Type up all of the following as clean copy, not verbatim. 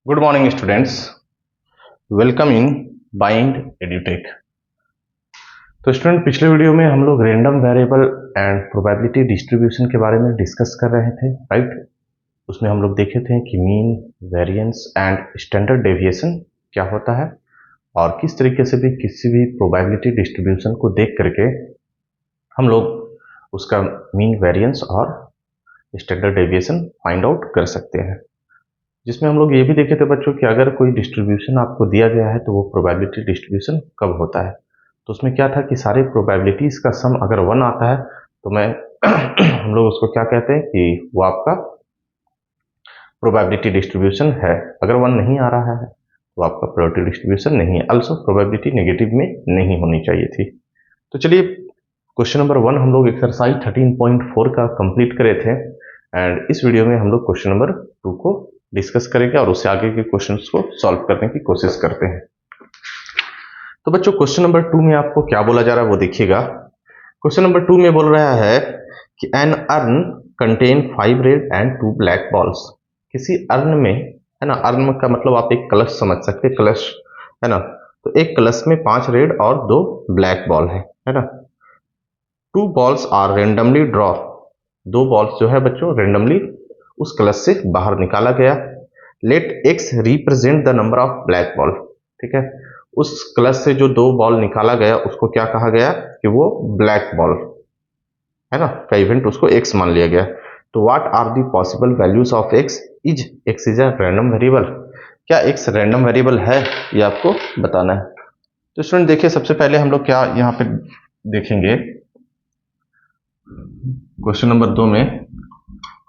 Good morning students, welcome in Bind Edutech. तो student, पिछले video में हम लोग random variable and probability distribution के बारे में डिस्कस कर रहे थे, राइट। उसमें हम लोग देखे थे कि mean, variance and standard deviation क्या होता है और किस तरीके से भी किसी भी प्रोबेबिलिटी डिस्ट्रीब्यूशन को देख करके हम लोग उसका मीन, वेरिएंस और स्टैंडर्ड डेविएशन फाइंड आउट कर सकते हैं। जिसमें हम लोग ये भी देखे थे बच्चों कि अगर कोई डिस्ट्रीब्यूशन आपको दिया गया है तो वो प्रोबेबिलिटी डिस्ट्रीब्यूशन कब होता है। तो उसमें क्या था कि सारे प्रोबेबिलिटीज का सम अगर 1 आता है तो मैं हम लोग उसको क्या कहते हैं कि वो आपका प्रोबेबिलिटी डिस्ट्रीब्यूशन है। अगर 1 नहीं आ रहा है तो आपका प्रोबेबिलिटी डिस्ट्रीब्यूशन नहीं है। अल्सो प्रोबेबिलिटी नेगेटिव में नहीं होनी चाहिए थी। तो चलिए, क्वेश्चन नंबर 1 हम लोग एक्सरसाइज 13.4 का कंप्लीट करे थे एंड इस वीडियो में हम लोग क्वेश्चन नंबर 2 को डिस्कस करेंगे और उससे आगे के क्वेश्चंस को सॉल्व करने की कोशिश करते हैं। तो बच्चों, क्वेश्चन नंबर 2 में आपको क्या बोला जा रहा है वो देखिएगा। क्वेश्चन नंबर 2 में बोल रहा है कि an urn contain 5 red and 2 black balls. किसी अर्न में, है ना, अर्न का मतलब आप एक कलश समझ सकते हैं, कलश, है ना। तो एक कलश में 5 रेड और 2 ब्लैक बॉल है ना। 2 balls are randomly draw. 2 balls जो है बच्चों रेंडमली उस कलश से बाहर निकाला गया। Let X represent the number of black ball. ठीक है, उस कलश से जो 2 बॉल निकाला गया उसको क्या कहा गया कि वो ब्लैक बॉल, है ना, का इवेंट उसको एक्स मान लिया गया। तो what are the possible values of X is a random variable. क्या एक्स रैंडम वेरिएबल है, ये आपको बताना है। तो स्टूडेंट देखिए, सबसे पहले हम लोग क्या यहाँ पे देखेंगे, क्वेश्चन नंबर 2 में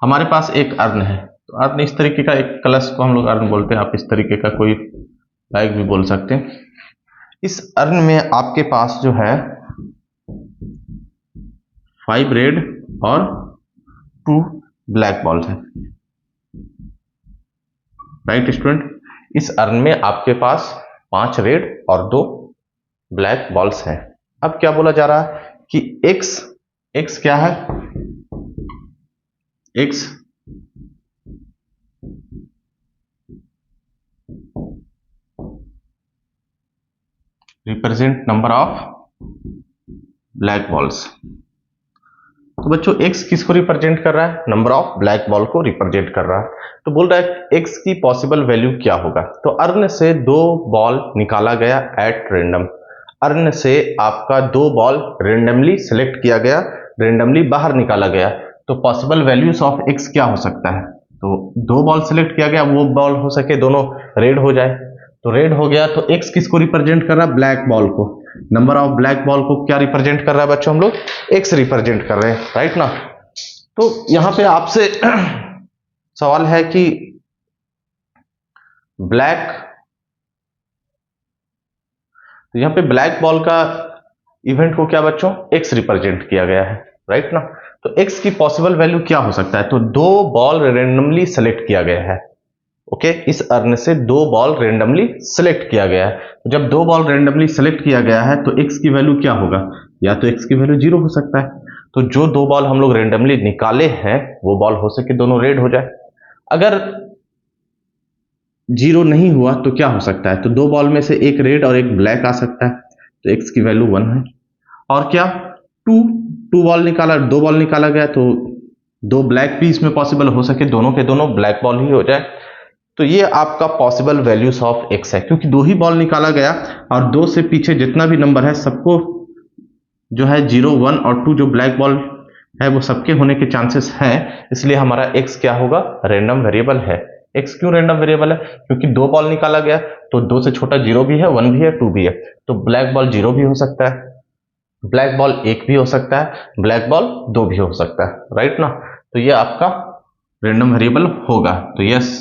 हमारे पास एक अर्न है। तो अर्न इस तरीके का, एक कलश को हम लोग अर्न बोलते हैं, आप इस तरीके का कोई लाइक भी बोल सकते हैं। इस अर्न में आपके पास जो है 5 रेड और 2 ब्लैक बॉल्स हैं, राइट स्टूडेंट। इस अर्न में आपके पास 5 रेड और 2 ब्लैक बॉल्स हैं। अब क्या बोला जा रहा है कि एक्स क्या है, x represent number of black balls. तो बच्चों, x किसको रिप्रेजेंट कर रहा है, नंबर ऑफ ब्लैक बॉल को रिप्रेजेंट कर रहा है। तो बोल रहा है x की पॉसिबल वैल्यू क्या होगा। तो अर्न से 2 बॉल निकाला गया एट रेंडम। अर्न से आपका 2 बॉल रेंडमली सिलेक्ट किया गया, रेंडमली बाहर निकाला गया। तो पॉसिबल वैल्यूज ऑफ x क्या हो सकता है। तो 2 बॉल सिलेक्ट किया गया, वो बॉल हो सके दोनों रेड हो जाए। तो रेड हो गया तो x किसको रिप्रेजेंट कर रहा है, ब्लैक बॉल को। नंबर ऑफ ब्लैक बॉल को क्या रिप्रेजेंट कर रहा है बच्चों, हम लोग x रिप्रेजेंट कर रहे हैं, राइट ना। तो यहां पे आपसे सवाल है कि ब्लैक, तो यहां पे ब्लैक बॉल का इवेंट को क्या बच्चों, x रिप्रेजेंट किया गया है, राइट ना। तो x की पॉसिबल वैल्यू क्या हो सकता है। तो 2 बॉल रेंडमली सेलेक्ट किया गया है, ओके। इस अर्न से 2 बॉल रेंडमली सिलेक्ट किया गया है। तो जब 2 बॉल रेंडमली सिलेक्ट किया गया है तो x की वैल्यू क्या होगा, या तो x की वैल्यू 0 हो सकता है। तो जो 2 बॉल हम लोग रेंडमली निकाले हैं वो बॉल हो सके दोनों रेड हो जाए। अगर 0 नहीं हुआ तो क्या हो सकता है, तो 2 बॉल में से एक रेड और एक ब्लैक आ सकता है। तो x की वैल्यू 1 है। और क्या, 2 बॉल निकाला, 2 बॉल निकाला गया तो 2 ब्लैक भी इसमें पॉसिबल हो सके, दोनों के दोनों ब्लैक बॉल ही हो जाए। तो ये आपका पॉसिबल वैल्यूज ऑफ x है, क्योंकि 2 ही बॉल निकाला गया और 2 से पीछे जितना भी नंबर है सबको जो है 0, 1 और 2 जो ब्लैक बॉल है वो सबके होने के चांसेस हैं। इसलिए हमारा x क्या होगा, रैंडम वेरिएबल है। x क्यों रैंडम वेरिएबल है, क्योंकि 2 बॉल निकाला गया तो 2 से छोटा 0 भी है, 1 भी है, 2 भी है। तो ब्लैक बॉल 0 भी हो सकता है, ब्लैक बॉल 1 भी हो सकता है, ब्लैक बॉल 2 भी हो सकता है, राइट ना। तो ये आपका रैंडम वेरिएबल होगा। तो yes,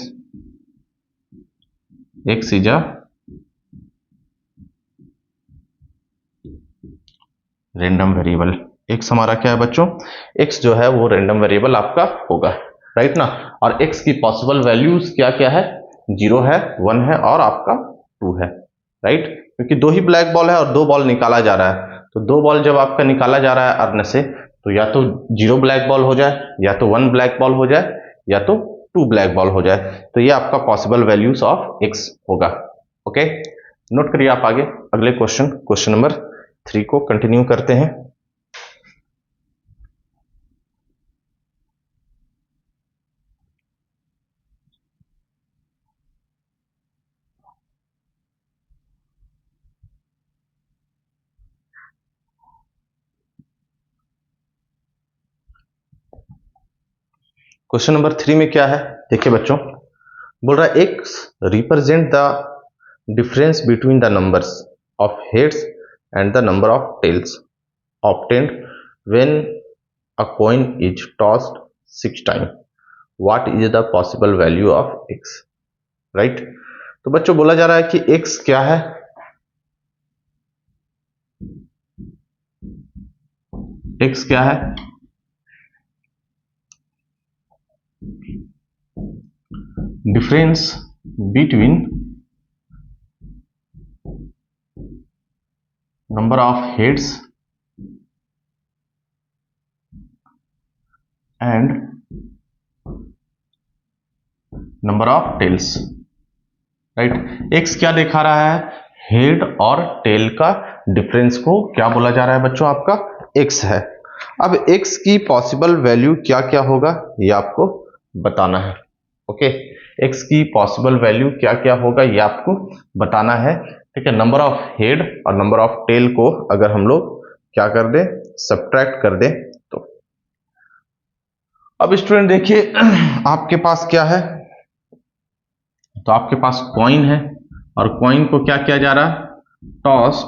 x is a random variable. x हमारा क्या है बच्चों, x जो है वो रैंडम वेरिएबल आपका होगा, राइट ना। और x की पॉसिबल वैल्यूज क्या क्या है, 0 है, 1 है और आपका 2 है, राइट। क्योंकि 2 ही ब्लैक बॉल है और 2 बॉल निकाला जा रहा है। तो 2 बॉल जब आपका निकाला जा रहा है अर्न से, तो या तो 0 ब्लैक बॉल हो जाए, या तो 1 ब्लैक बॉल हो जाए, या तो 2 ब्लैक बॉल हो जाए, तो ये आपका पॉसिबल वैल्यूज ऑफ x होगा। ओके, नोट करिए आप आगे अगले क्वेश्चन नंबर 3 को कंटिन्यू करते हैं। क्वेश्चन नंबर 3 में क्या है, देखिए बच्चों, बोल रहा है x represent the difference between the numbers of heads and the number of tails obtained when a coin is tossed 6 time, what is the possible value of x, right. तो बच्चों बोला जा रहा है कि x क्या है, x क्या है, difference between number of heads and number of tails, right. X क्या दिखा रहा है, हेड और टेल का डिफरेंस को क्या बोला जा रहा है बच्चों, आपका एक्स है। अब एक्स की पॉसिबल वैल्यू क्या क्या होगा ये आपको बताना है। ओके, एक्स की पॉसिबल वैल्यू क्या क्या होगा ये आपको बताना है, ठीक है। नंबर ऑफ हेड और नंबर ऑफ टेल को अगर हम लोग क्या कर दें, सब्ट्रैक्ट कर दें तो। अब स्टूडेंट देखिए आपके पास क्या है, तो आपके पास कॉइन है और कॉइन को क्या किया जा रहा है, टॉस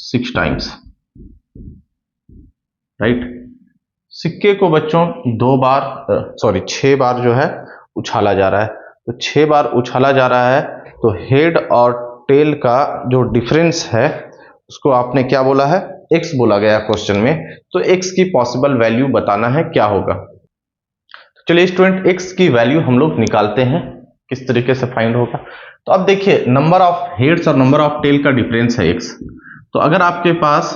6 टाइम्स, राइट। सिक्के को बच्चों 6 बार जो है उछाला जा रहा है, तो 6 बार उछाला जा रहा है, तो हेड और टेल का जो डिफरेंस है उसको आपने क्या बोला है, एक्स बोला गया क्वेश्चन में। तो एक्स की पॉसिबल वैल्यू बताना है क्या होगा। तो चलिए स्टूडेंट एक्स की वैल्यू हम लोग निकालते हैं, किस तरीके से फाइंड होगा। तो अब देखिए नंबर ऑफ हेड्स और नंबर ऑफ टेल का डिफरेंस है एक्स, तो अगर आपके पास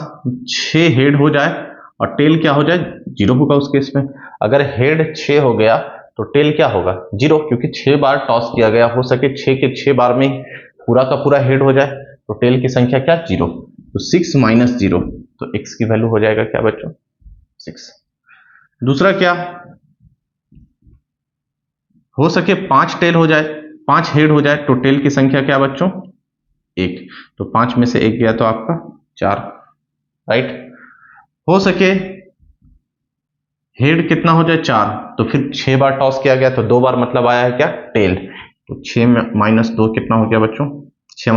6 हेड हो जाए और टेल क्या हो जाए, 0 होगा उस केस में। अगर हेड 6 हो गया तो टेल क्या होगा, 0, क्योंकि 6 बार टॉस किया गया, हो सके 6 के 6 बार में पूरा का पूरा हेड हो जाए, तो टेल की संख्या क्या, 0। तो 6 माइनस 0, तो x की वैल्यू हो जाएगा क्या बच्चों, 6। दूसरा क्या, हो सके 5 टेल हो जाए, 5 हेड हो जाए, तो टेल की संख्या क्या बच्चों, 1। तो 5 में से 1 गया तो आपका 4, राइट। हो सके हेड कितना हो जाए, 4, तो फिर 6 बार टॉस किया गया तो 2 बार मतलब आया है क्या, टेल। तो 6 माइनस 2 कितना हो गया बच्चों, 4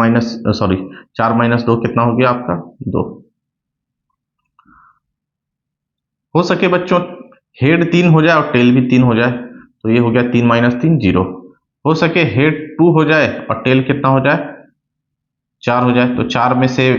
माइनस 2 कितना हो गया आपका, 2। हो सके बच्चों हेड 3 हो जाए और टेल भी 3 हो जाए, तो ये हो गया 3 माइनस 3, 0। हो सके हेड 2 हो जाए और टेल कितना हो जाए, 4 हो जाए, तो 4 में से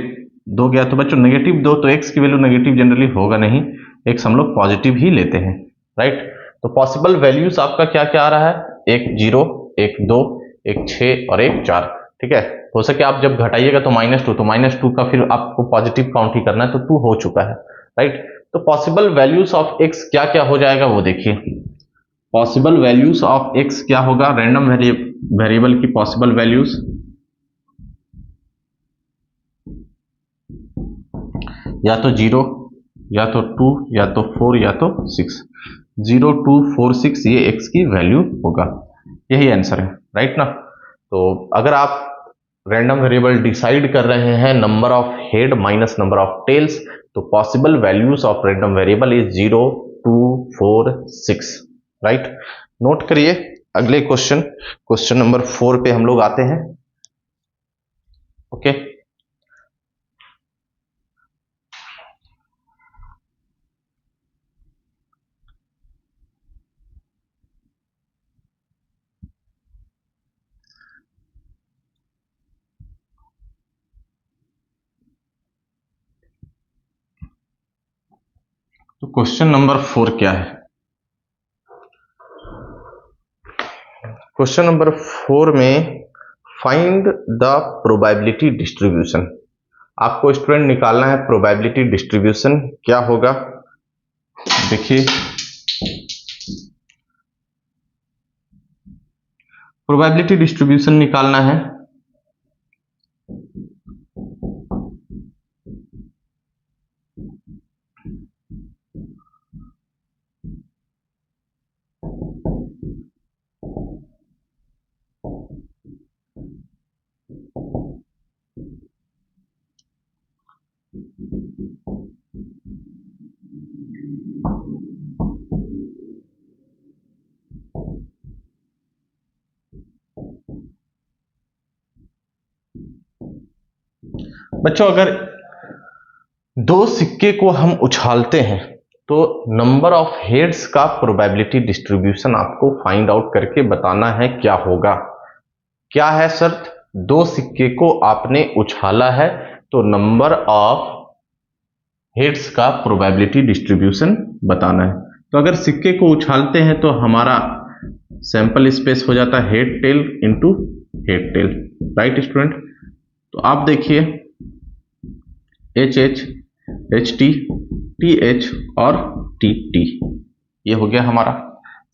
2 गया तो बच्चों नेगेटिव 2, तो x की वैल्यू नेगेटिव जनरली होगा नहीं, x हम लोग पॉजिटिव ही लेते हैं, राइट। तो पॉसिबल वैल्यूज आपका क्या क्या आ रहा है, एक 0, एक 2, एक 6 और एक 4, ठीक है। हो सके आप जब घटाइएगा तो -2, तो -2 का फिर आपको पॉजिटिव काउंट ही करना है, तो 2 हो चुका है, राइट। तो पॉसिबल वैल्यूज ऑफ x क्या क्या हो जाएगा वो देखिए। पॉसिबल वैल्यूज ऑफ x क्या होगा, रैंडम वेरिएबल की पॉसिबल वैल्यूज, या तो 0, या तो 2, या तो 4, या तो 6। 0, 2, 4, 6 ये x की वैल्यू होगा, यही आंसर है, राइट ना। तो अगर आप रैंडम वेरिएबल डिसाइड कर रहे हैं number of head minus number of tails, तो possible values of random variable is 0, 2, 4, 6, right. Note करिए अगले क्वेश्चन नंबर 4 पे हम लोग आते हैं। ओके, तो क्वेश्चन नंबर 4 क्या है, क्वेश्चन नंबर 4 में फाइंड द प्रोबेबिलिटी डिस्ट्रीब्यूशन। आपको स्टूडेंट निकालना है प्रोबेबिलिटी डिस्ट्रीब्यूशन क्या होगा। देखिए प्रोबेबिलिटी डिस्ट्रीब्यूशन निकालना है। बच्चों अगर दो सिक्के को हम उछालते हैं तो नंबर ऑफ हेड्स का प्रोबेबिलिटी डिस्ट्रीब्यूशन आपको फाइंड आउट करके बताना है क्या होगा। क्या है शर्त? दो सिक्के को आपने उछाला है तो नंबर ऑफ हेड्स का प्रोबेबिलिटी डिस्ट्रीब्यूशन बताना है। तो अगर सिक्के को उछालते हैं तो हमारा सैंपल स्पेस हो जाता है head tail into head tail, right student. तो आप देखिए H H, H T, T H और टी टी, ये हो गया हमारा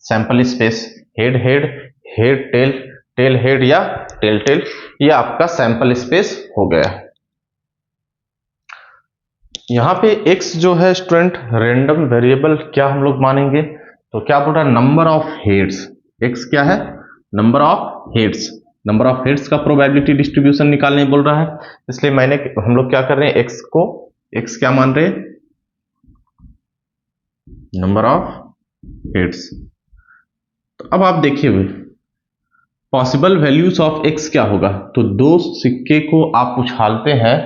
sample space. Head head, head tail, tail head या टेल टेल, ये आपका सैंपल स्पेस हो गया। यहां पे x जो है स्टूडेंट रैंडम वेरिएबल क्या हम लोग मानेंगे? तो क्या बोल रहा है? Number of heads. x क्या है? Number of heads. Number of heads का प्रोबेबिलिटी डिस्ट्रीब्यूशन निकालने बोल रहा है, इसलिए हम लोग क्या कर रहे हैं, x क्या मान रहे हैं? Number of heads. तो अब आप देखिए पॉसिबल वैल्यूज ऑफ x क्या होगा। तो दो सिक्के को आप उछालते हैं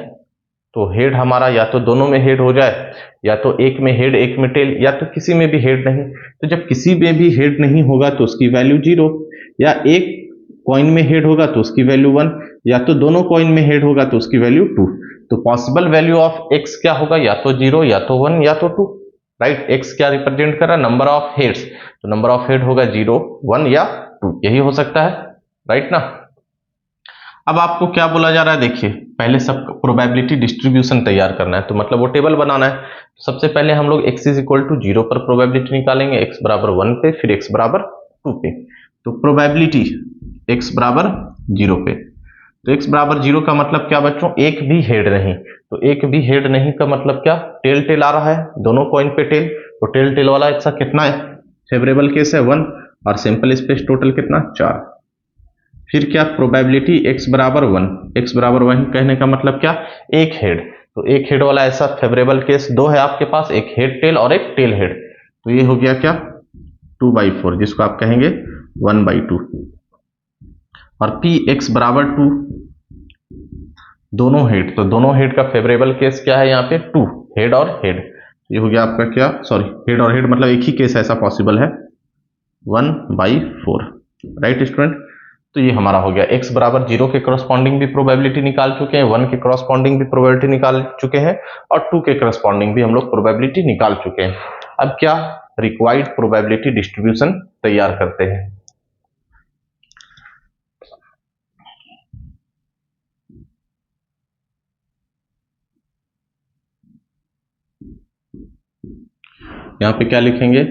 तो हेड हमारा या तो दोनों में हेड हो जाए, या तो एक में हेड एक में टेल, या तो किसी में भी हेड नहीं। तो जब किसी में भी हेड नहीं होगा तो उसकी वैल्यू 0, या एक कॉइन में हेड होगा तो उसकी वैल्यू 1, या तो दोनों कॉइन में हेड होगा तो उसकी वैल्यू 2। तो पॉसिबल वैल्यू ऑफ x क्या होगा? या तो 0, या तो 1, या तो 2, राइट। x क्या रिप्रेजेंट कर रहा है? Number of heads. तो नंबर ऑफ हेड होगा 0, 1 या 2, यही हो सकता है, राइट ना। अब आपको क्या बोला जा रहा है? देखिए पहले सब प्रोबेबिलिटी डिस्ट्रीब्यूशन तैयार करना है, तो मतलब वो टेबल बनाना है। सबसे पहले हम लोग x इज इक्वल टू 0 पर प्रोबेबिलिटी निकालेंगे, x बराबर 1 पे, फिर x बराबर 2 पे। तो प्रोबेबिलिटी x बराबर 0 पे, तो x बराबर 0 का मतलब क्या बच्चों? एक भी हेड नहीं। तो एक भी हेड नहीं का मतलब क्या? टेल टेल आ रहा है, दोनों कॉइन पे टेल, तो टेल टेल वाला ऐसा कितना है? फेवरेबल केस है 1, और सैंपल स्पेस टोटल कितना? 4। फिर क्या? प्रोबेबिलिटी x बराबर 1, x बराबर 1 कहने का मतलब क्या? एक हेड। तो एक हेड वाला ऐसा फेवरेबल केस दो है आपके पास, एक हेड टेल और एक टेल हेड। तो ये हो गया क्या? 2/4, जिसको आप कहेंगे 1/2। और पी एक्स बराबर 2, दोनों हेड। तो दोनों हेड का फेवरेबल केस क्या है यहाँ पे? 2, हेड और हेड। ये हो गया आपका क्या? सॉरी, हेड और हेड मतलब एक ही केस ऐसा पॉसिबल है, 1/4, राइट स्टूडेंट। तो ये हमारा हो गया x बराबर 0 के करस्पॉन्डिंग भी प्रोबेबिलिटी निकाल चुके हैं, 1 के करस्पॉन्डिंग भी प्रोबेबिलिटी निकाल चुके हैं, और 2 के करस्पॉन्डिंग भी हम लोग प्रोबेबिलिटी निकाल चुके हैं। अब क्या? रिक्वायर्ड प्रोबेबिलिटी डिस्ट्रीब्यूशन तैयार करते हैं। यहां पे क्या लिखेंगे?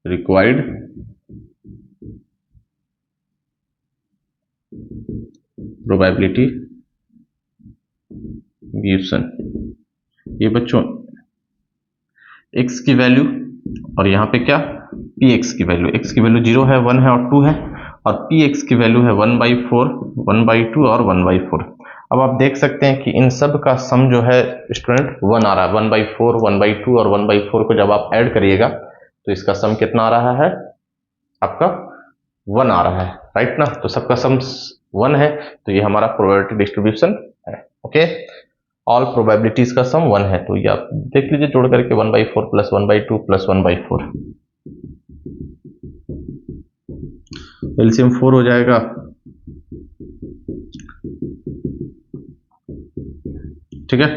Required probability distribution. ये बच्चों x की वैल्यू, और यहाँ पे क्या? px की वैल्यू। x की वैल्यू 0 है, 1 है और 2 है, और px की वैल्यू है 1/4, 1/2 और 1/4। अब आप देख सकते हैं कि इन सब का सम जो है स्टूडेंट 1 आ रहा है। 1/4, 1/2 और 1/4 को जब आप ऐड करिएगा तो इसका सम कितना आ रहा है? आपका 1 आ रहा है, राइट ना। तो सबका सम 1 है, तो ये हमारा प्रोबेबिलिटी डिस्ट्रीब्यूशन है। ओके, ऑल प्रोबेबिलिटीज का सम 1 है, तो ये आप देख लीजिए जोड़ करके 1/4 प्लस 1/2 प्लस 1/4, एलसीएम 4 हो जाएगा। ठीक है,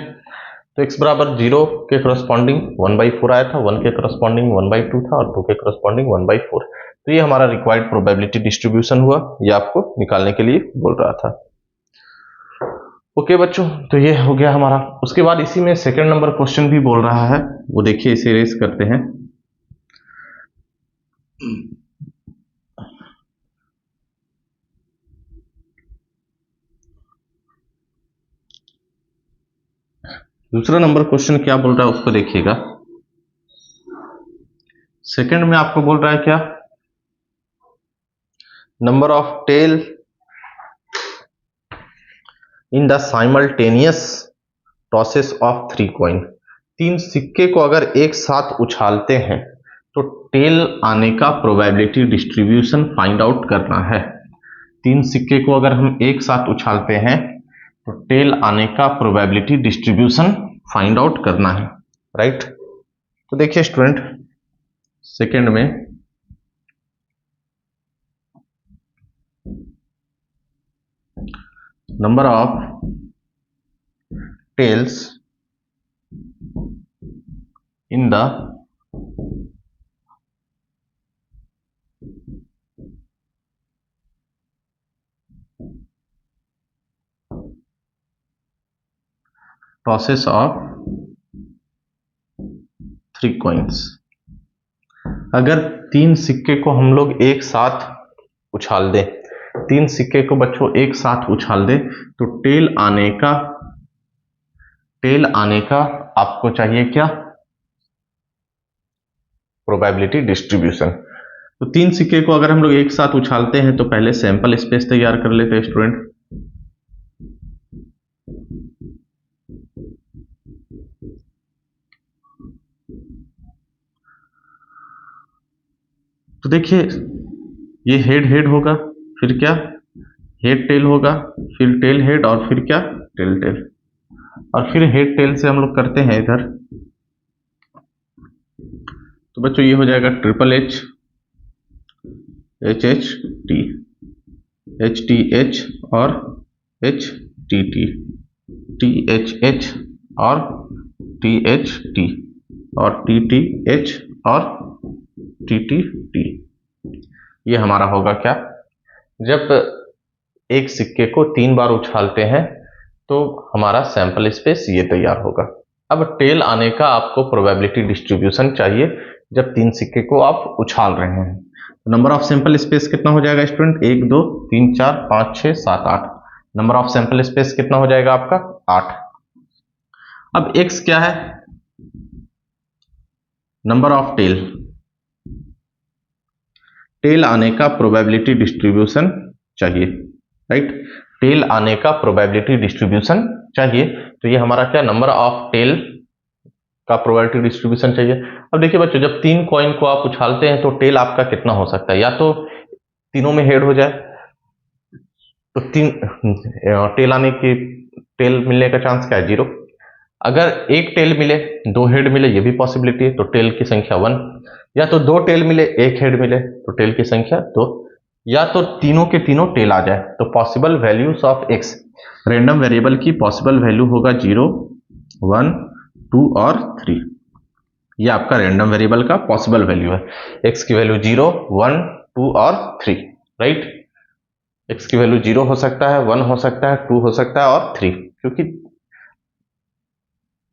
तो x बराबर 0 के करस्पॉन्डिंग 1/4 आया था, 1 के करस्पॉन्डिंग 1/2 था, और 2 के करस्पॉन्डिंग 1/4। तो ये हमारा रिक्वायर्ड प्रोबेबिलिटी डिस्ट्रीब्यूशन हुआ, ये आपको निकालने के लिए बोल रहा था। ओके बच्चों, तो ये हो गया हमारा। उसके बाद इसी में सेकंड नंबर क्वेश्चन भी बोल रहा है, वो देखिए, इसे रेस करते हैं। दूसरा नंबर क्वेश्चन क्या बोल रहा है उसको देखिएगा। सेकंड में आपको बोल रहा है क्या, number of tail in the simultaneous tosses of 3 coin. 3 सिक्के को अगर एक साथ उछालते हैं तो टेल आने का प्रोबेबिलिटी डिस्ट्रीब्यूशन फाइंड आउट करना है। 3 सिक्के को अगर हम एक साथ उछालते हैं तो टेल आने का प्रोबेबिलिटी डिस्ट्रीब्यूशन फाइंड आउट करना है, राइट। तो देखिए स्टूडेंट, सेकंड में number of tails in the tosses of 3 coins. अगर 3 सिक्के को हम लोग एक साथ उछाल दें, 3 सिक्के को बच्चों एक साथ उछाल दें तो टेल आने का आपको चाहिए क्या, प्रोबेबिलिटी डिस्ट्रीब्यूशन। तो 3 सिक्के को अगर हम लोग एक साथ उछालते हैं तो पहले सैंपल स्पेस तैयार कर लेते हैं स्टूडेंट। तो देखिए ये हेड हेड होगा, फिर क्या हेड टेल होगा, फिर टेल हेड, और फिर क्या टेल टेल, और फिर हेड टेल से हम लोग करते हैं इधर। तो बच्चों ये हो जाएगा triple H, H H T, H T H और H T T, T H H और टी एच टी, और टी टी एच और टी टी टी। ये हमारा होगा क्या, जब एक सिक्के को 3 बार उछालते हैं तो हमारा सैंपल स्पेस ये तैयार होगा। अब टेल आने का आपको प्रोबेबिलिटी डिस्ट्रीब्यूशन चाहिए जब 3 सिक्के को आप उछाल रहे हैं। नंबर ऑफ सैंपल स्पेस कितना हो जाएगा student, 1 2 3 4 5 6 7 8। Number of sample space कितना हो जाएगा आपका, 8। अब x क्या है, नंबर ऑफ टेल आने का प्रोबेबिलिटी डिस्ट्रीब्यूशन चाहिए, राइट। टेल आने का प्रोबेबिलिटी डिस्ट्रीब्यूशन चाहिए, तो ये हमारा क्या, नंबर ऑफ टेल का प्रोबेबिलिटी डिस्ट्रीब्यूशन चाहिए। अब देखिए बच्चों, जब 3 कॉइन को आप उछालते हैं तो टेल आपका कितना हो सकता है, या तो तीनों में हेड हो जाए तो टेल मिलने का चांस क्या है, 0। अगर एक टेल मिले 2 हेड मिले, ये भी पॉसिबिलिटी है, तो टेल की संख्या 1। या तो 2 टेल मिले 1 हेड मिले तो टेल की संख्या 2। या तो तीनों के तीनों टेल आ जाए। तो possible values of x, random variable की पॉसिबल वैल्यू होगा 0 1 2 और 3। ये आपका रैंडम वेरिएबल का पॉसिबल वैल्यू है। एक्स की वैल्यू 0 1 2 और 3, राइट। एक्स की वैल्यू 0 हो सकता है, 1 हो सकता है, 2 हो सकता है और 3, क्योंकि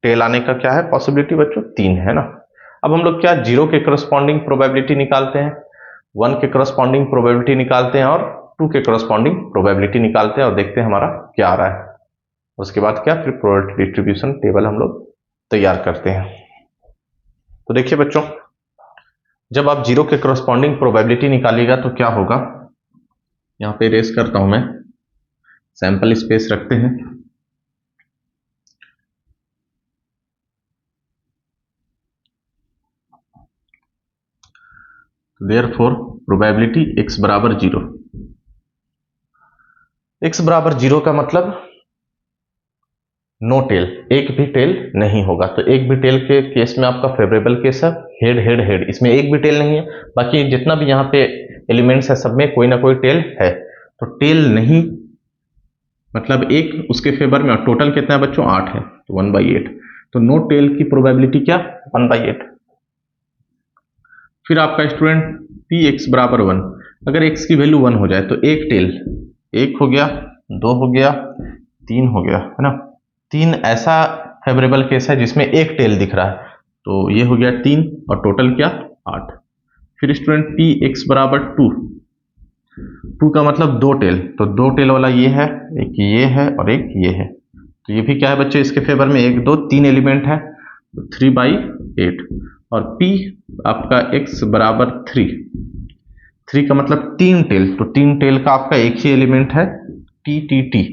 टेल आने का क्या है पॉसिबिलिटी बच्चों, 3 है ना। अब हम लोग क्या 0 के करस्पॉन्डिंग प्रोबेबिलिटी निकालते हैं, 1 के करस्पॉन्डिंग प्रोबेबिलिटी निकालते हैं और 2 के करस्पॉन्डिंग प्रोबेबिलिटी निकालते हैं और देखते हैं हमारा क्या आ रहा है। उसके बाद क्या, फिर प्रोबेबिलिटी डिस्ट्रीब्यूशन टेबल हम लोग तैयार करते हैं। तो देखिए बच्चों, जब आप 0 के करस्पॉन्डिंग प्रोबेबिलिटी निकालिएगा तो क्या होगा, यहां पे रेस करता हूं मैं, सैंपल स्पेस रखते हैं। देयरफॉर प्रोबेबिलिटी x बराबर 0। x बराबर 0 का मतलब नो टेल, एक भी टेल नहीं होगा। तो एक भी टेल के केस में आपका फेवरेबल केस है, हेड हेड हेड, इसमें एक भी टेल नहीं है। बाकी जितना भी यहाँ पे एलिमेंट्स है सब में कोई ना कोई टेल है। तो टेल नहीं मतलब एक उसके फेवर में, और टोटल कितना है बच्चों, 8 है, तो 1/8। तो नो टेल की प्रोबेबिलिटी क्या, 1/8। फिर आपका स्टूडेंट px बराबर 1, अगर x की वैल्यू 1 हो जाए तो एक टेल, 1 हो गया, 2 हो गया, 3 हो गया, है ना। 3 ऐसा फेवरेबल केस है जिसमें एक टेल दिख रहा है, तो ये हो गया 3 और टोटल क्या, 8। फिर स्टूडेंट px बराबर 2 का मतलब 2 टेल, तो 2 टेल वाला ये है, एक ये है और एक ये है, तो ये भी क्या है बच्चे इसके फेवर में, 1 2 3 एलिमेंट है, 3/8। और P आपका x बराबर 3 का मतलब 3 टेल, तो 3 टेल का आपका एक ही एलिमेंट है T,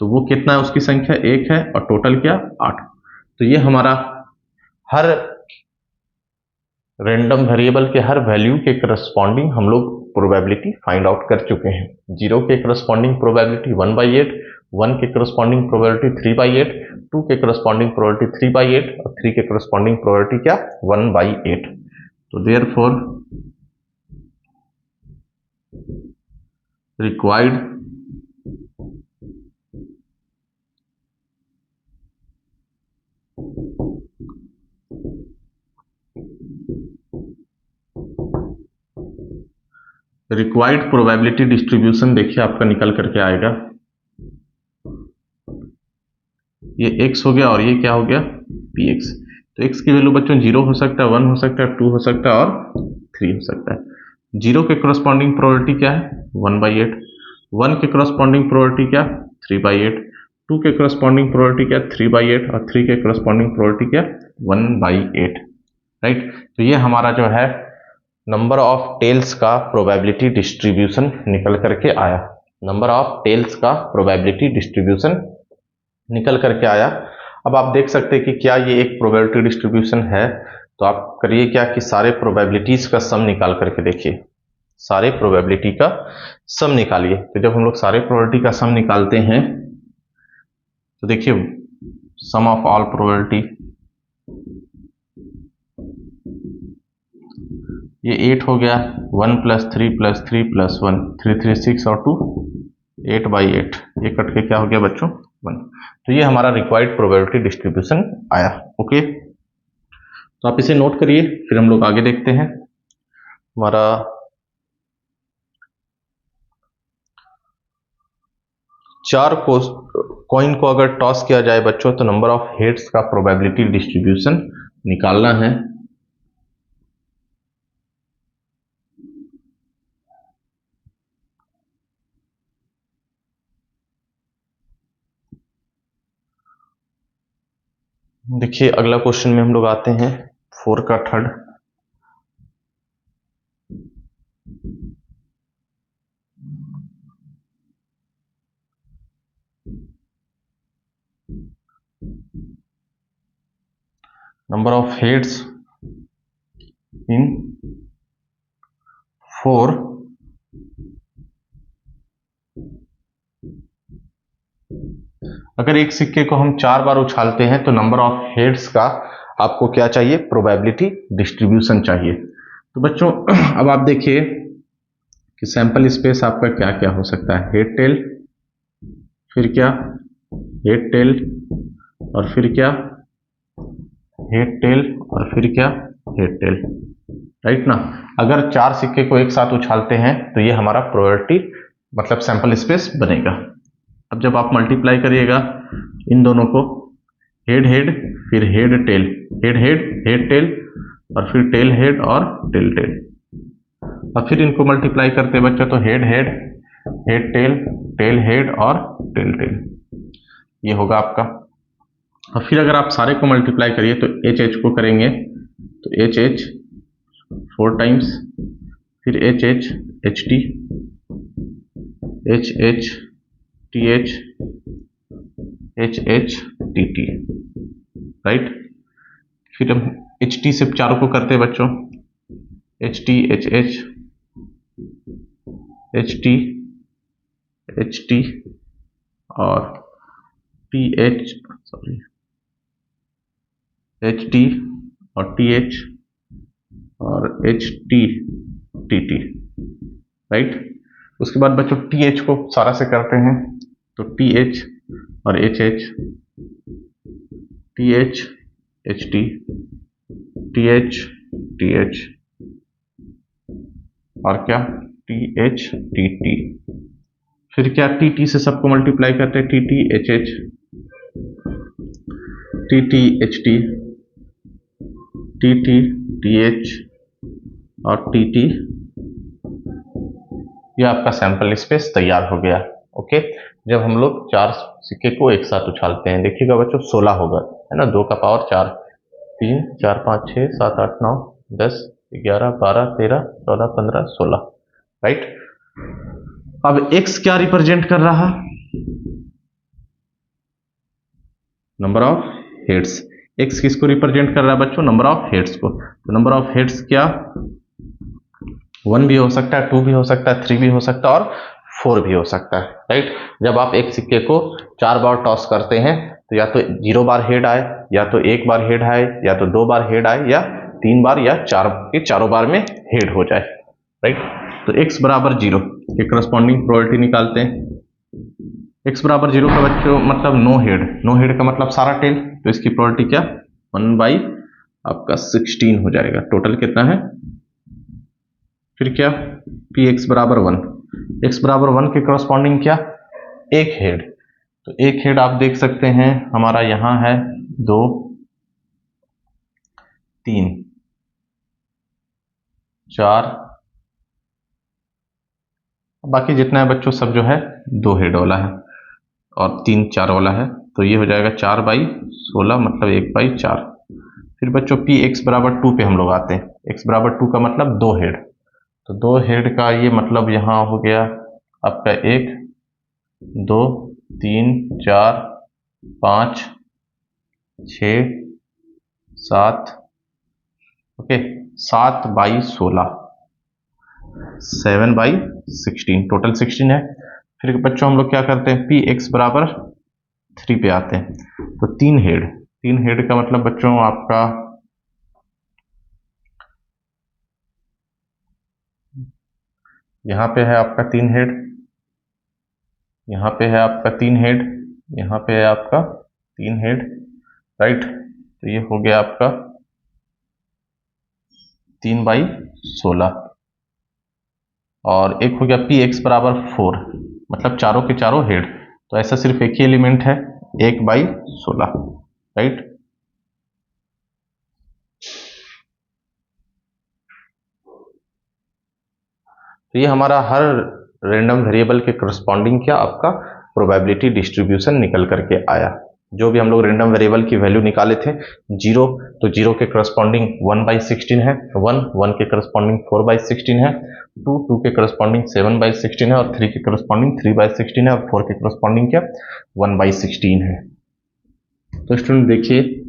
तो वो कितना है, उसकी संख्या 1 है और टोटल क्या 8। तो ये हमारा हर रैंडम वेरिएबल के हर वैल्यू के करस्पॉन्डिंग हम लोग प्रोबेबिलिटी फाइंड आउट कर चुके हैं। 0 के करस्पॉन्डिंग प्रोबेबिलिटी 1/8, 1 के करस्पॉन्डिंग प्रोबेबिलिटी 3/8, 2 के करस्पॉन्डिंग प्रोबेबिलिटी 3/8 और 3 के करस्पॉन्डिंग प्रोबेबिलिटी क्या 1/8। तो देयरफॉर रिक्वायर्ड प्रोबेबिलिटी डिस्ट्रीब्यूशन देखिए आपका निकल करके आएगा, ये x हो गया और ये क्या हो गया px। तो x की वैल्यू बच्चों 0 हो सकता है, 1 हो सकता है, 2 हो सकता है और 3 हो सकता है। 0 के करस्पॉन्डिंग प्रोबेबिलिटी क्या है 1/8, 1 के करस्पॉन्डिंग प्रोबेबिलिटी क्या 3/8, 2 के करस्पॉन्डिंग प्रोबेबिलिटी क्या 3/8 और 3 के करस्पॉन्डिंग प्रोबेबिलिटी क्या 1/8, राइट। तो ये हमारा जो है नंबर ऑफ टेल्स का प्रोबेबिलिटी डिस्ट्रीब्यूशन निकल करके आया, नंबर ऑफ टेल्स का प्रोबेबिलिटी डिस्ट्रीब्यूशन निकल करके आया। अब आप देख सकते हैं कि क्या ये एक प्रोबेबिलिटी डिस्ट्रीब्यूशन है, तो आप करिए क्या कि सारे प्रोबेबिलिटीज का सम निकाल करके देखिए, सारे प्रोबेबिलिटी का सम निकालिए। तो जब हम लोग सारे प्रोबेबिलिटी का सम निकालते हैं तो देखिए सम ऑफ ऑल प्रोबेबिलिटी, ये 8 हो गया, 1 + 3 + 3 + 1 3 3 6 और 2 8/8, ये कट के क्या हो गया बच्चों 1। तो ये हमारा रिक्वायर्ड प्रोबेबिलिटी डिस्ट्रीब्यूशन आया। ओके, तो आप इसे नोट करिए, फिर हम लोग आगे देखते हैं। हमारा चार कॉइन को अगर टॉस किया जाए बच्चों तो नंबर ऑफ हेड्स का प्रोबेबिलिटी डिस्ट्रीब्यूशन निकालना है। देखिए अगला क्वेश्चन में हम लोग आते हैं 4 का थर्ड। नंबर ऑफ हेड्स इन 4 अगर एक सिक्के को हम 4 बार उछालते हैं तो नंबर ऑफ हेड्स का आपको क्या चाहिए, प्रोबेबिलिटी डिस्ट्रीब्यूशन चाहिए। तो बच्चों अब आप देखिए कि सैंपल स्पेस आपका क्या क्या हो सकता है, हेड टेल, फिर क्या हेड टेल और फिर क्या हेड टेल और फिर क्या हेड टेल, राइट ना। अगर 4 सिक्के को एक साथ उछालते हैं तो ये हमारा प्रोबेबिलिटी मतलब सैंपल स्पेस बनेगा। अब जब आप मल्टीप्लाई करिएगा इन दोनों को, हेड हेड फिर head tail, head head head tail और फिर टेल हेड और टेल टेल, और फिर इनको मल्टीप्लाई करते बच्चों तो head head head tail tail head और टेल टेल, ये होगा आपका। और फिर अगर आप सारे को मल्टीप्लाई करिए तो एच एच को करेंगे तो एच एच 4 टाइम्स, फिर H H H T H H T H H H T T, right. फिर हम एच टी से चारों को करते हैं बच्चों, H T H H H T और T H sorry H T और टी एच और H T T T, right. उसके बाद बच्चों टी एच को सारा से करते हैं तो टी एच और H H T H H T और क्या टी एच टी टी, फिर क्या टी टी से सबको मल्टीप्लाई करते हैं, T T H H T T H T T H और टी टी, ये आपका सैंपल स्पेस तैयार हो गया। ओके, जब हम लोग 4 सिक्के को एक साथ उछालते हैं, देखिएगा बच्चों 16 होगा, है ना, 2 का पावर 4, 3 4 5 6 7 8 9 10 11 12 13 14 15 16, राइट। अब x क्या रिप्रेजेंट कर रहा, नंबर ऑफ हेड्स। x किसको रिप्रेजेंट कर रहा है बच्चों, नंबर ऑफ हेड्स को। तो नंबर ऑफ हेड्स क्या 1 भी हो सकता है, 2 भी हो सकता है, 3 भी हो सकता है और 4 भी हो सकता है, राइट। जब आप एक सिक्के को 4 बार टॉस करते हैं तो या तो 0 बार हेड आए, या तो 1 बार हेड आए, या तो 2 बार हेड आए, या 3 बार या 4 के चारों बार में हेड हो जाए, राइट। तो x बराबर 0 के करस्पॉन्डिंग प्रोबेबिलिटी निकालते हैं। x बराबर 0 का बच्चों मतलब नो हेड, नो हेड का मतलब सारा टेल, तो इसकी प्रोबेबिलिटी क्या 1 by आपका 16 हो जाएगा। टोटल कितना है, फिर क्या px बराबर 1, x बराबर 1 के करस्पॉन्डिंग क्या एक हेड। तो एक हेड आप देख सकते हैं हमारा यहां है 2 3 4, बाकी जितना है बच्चों सब जो है 2 हेड वाला है और 3 4 वाला है, तो ये हो जाएगा 4 by 16 मतलब 1 by 4। फिर बच्चों पी एक्स बराबर 2 पे हम लोग आते हैं, x बराबर 2 का मतलब 2 हेड, तो 2 हेड का ये मतलब यहां हो गया आपका 1 2 3 4 5 6 7, ओके 7 by 16 7 by 16, टोटल 16 है। फिर बच्चों हम लोग क्या करते हैं पी एक्स बराबर 3 पे आते हैं, तो 3 हेड का मतलब बच्चों आपका यहां पे है आपका 3 हेड, यहां पे है आपका 3 हेड, यहां पे है आपका 3 हेड, राइट। तो ये हो गया आपका 3 by 16 और एक हो गया पी एक्स बराबर 4 मतलब चारों के चारों हेड, तो ऐसा सिर्फ एक ही एलिमेंट है 1 by 16, राइट। तो ये हमारा हर रैंडम वेरिएबल के करस्पॉन्डिंग क्या आपका प्रोबेबिलिटी डिस्ट्रीब्यूशन निकल करके आया। जो भी हम लोग रैंडम वेरिएबल की वैल्यू निकाले थे 0, तो 0 के करस्पॉन्डिंग 1 by 16 है, 1 के करस्पॉन्डिंग 4 by 16 है, 2 के करस्पॉन्डिंग 7 by 16 है और 3 के करस्पॉन्डिंग 3 by 16 है और 4 के करस्पॉन्डिंग क्या 1 by 16 है। तो स्टूडेंट देखिए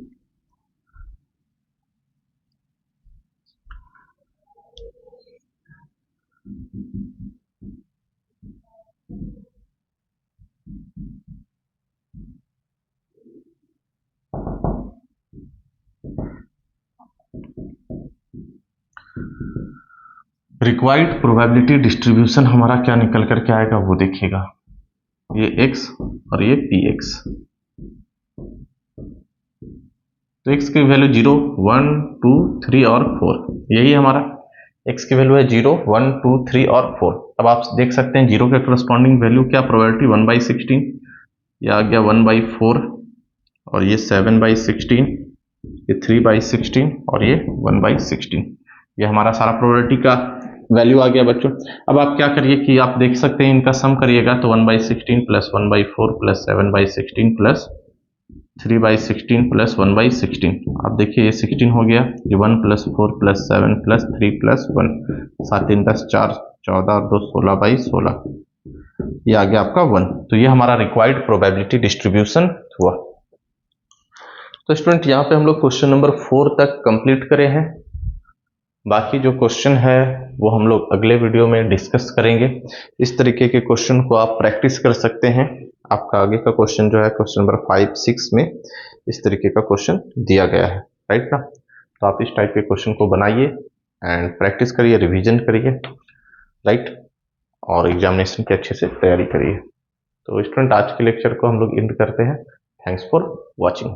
रिक्वायर्ड प्रोबेबिलिटी डिस्ट्रीब्यूशन हमारा क्या निकल करके आएगा वो देखिएगा, ये x और ये px। तो x की वैल्यू 0 1 2 3 और 4, यही हमारा x की वैल्यू है 0 1 2 3 और 4। अब आप देख सकते हैं 0 के करस्पॉन्डिंग वैल्यू क्या प्रोबेबिलिटी 1 by 16, ये आ गया 1 by 4 और ये 7 by 16, ये 3 by 16 और ये 1 by 16, ये हमारा सारा प्रोबेबिलिटी का वैल्यू आ गया बच्चों। अब आप क्या करिए कि आप देख सकते हैं इनका सम करिएगा, तो 1 by 16 plus 1 by 4 plus 7 by 16 plus 3 by 16 plus 1 by 16, आप देखिए ये 16 हो गया, ये 1 plus 4 plus 7 plus 3 plus 1, 7 3 10 4 14 2 16 by 16, ये आ गया आपका 1। तो ये हमारा रिक्वायर्ड प्रोबेबिलिटी डिस्ट्रीब्यूशन हुआ। तो स्टूडेंट यहाँ पे हम लोग क्वेश्चन नंबर 4 तक कंप्लीट करे हैं, बाकी जो क्वेश्चन है वो हम लोग अगले वीडियो में डिस्कस करेंगे। इस तरीके के क्वेश्चन को आप प्रैक्टिस कर सकते हैं। आपका आगे का क्वेश्चन जो है क्वेश्चन नंबर 5 6 में इस तरीके का क्वेश्चन दिया गया है, राइट ना। तो आप इस टाइप के क्वेश्चन को बनाइए एंड प्रैक्टिस करिए, रिवीजन करिए, राइट, और एग्जामिनेशन की अच्छे से तैयारी करिए। तो स्टूडेंट आज के लेक्चर को हम लोग एंड करते हैं। Thanks for watching.